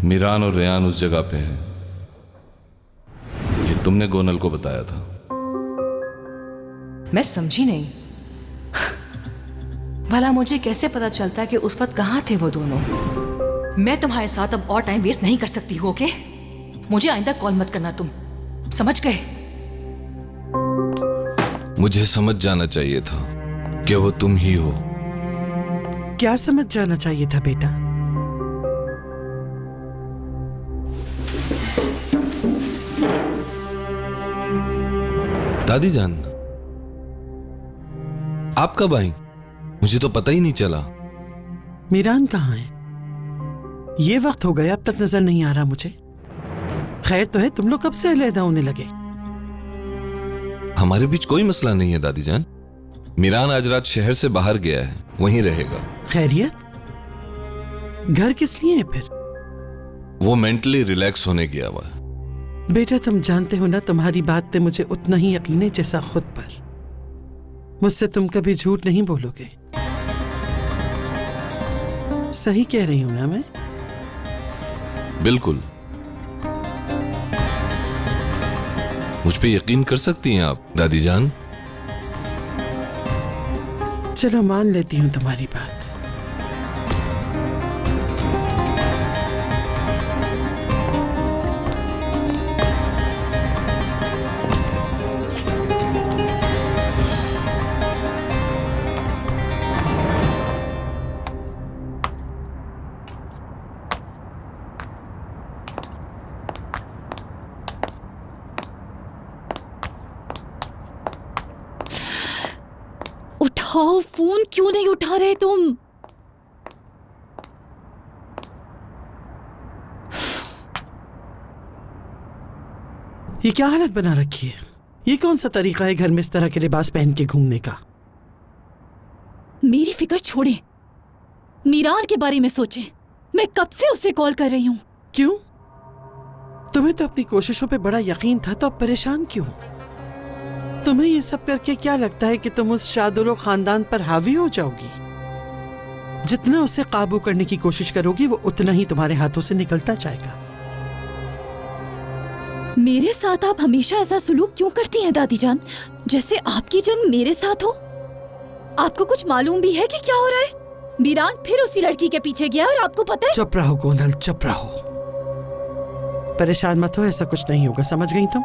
मीरान और रेयान उस जगह पे हैं। ये तुमने गोनल को बताया था। मैं समझी नहीं। भला मुझे कैसे पता चलता कि उस वक्त कहाँ थे वो दोनों? मैं तुम्हारे साथ अब और टाइम वेस्ट नहीं कर सकती हूँ, ओके? मुझे आइंदा कॉल मत करना, तुम समझ गए? मुझे समझ जाना चाहिए था कि वो तुम ही हो। क्या समझ जाना चाहिए था बेटा? दादी जान, आप कब आई? मुझे तो पता ही नहीं चला। मीरान कहाँ है? ये वक्त हो गया, अब तक नजर नहीं आ रहा मुझे। खैर तो है, तुम लोग कब से अलहदा होने लगे? हमारे बीच कोई मसला नहीं है दादी जान। मीरान आज रात शहर से बाहर गया है, वहीं रहेगा। खैरियत? घर किस लिए है फिर? वो मेंटली रिलैक्स होने गया हुआ है। बेटा तुम जानते हो ना, तुम्हारी बात पे मुझे उतना ही यकीन है जैसा खुद पर। मुझसे तुम कभी झूठ नहीं बोलोगे। सही कह रही हूं ना मैं? बिल्कुल। मुझ पे यकीन कर सकती हैं आप दादी जान। चलो मान लेती हूं तुम्हारी बात। उठाओ फोन, क्यों नहीं उठा रहे तुम? ये क्या हालत बना रखी है? ये कौन सा तरीका है घर में इस तरह के लिबास पहन के घूमने का? मेरी फिक्र छोड़े, मीरान के बारे में सोचें। मैं कब से उसे कॉल कर रही हूँ। क्यों? तुम्हें तो अपनी कोशिशों पे बड़ा यकीन था, तो अब परेशान क्यों? तुम्हें ये सब करके क्या लगता है कि तुम उस शादुलो खानदान पर हावी हो जाओगी? जितना उसे काबू करने की कोशिश करोगी, वो उतना ही तुम्हारे हाथों से निकलता जाएगा। मेरे साथ आप हमेशा ऐसा सुलूक क्यों करती हैं दादी जान, जैसे आपकी जंग मेरे साथ हो? आपको कुछ मालूम भी है कि क्या हो रहा है? मीरान फिर उसी लड़की के पीछे गया और आपको पता है? चुप रहो गोनल, चुप रहो। परेशान मत हो, ऐसा कुछ नहीं होगा, समझ गई तुम?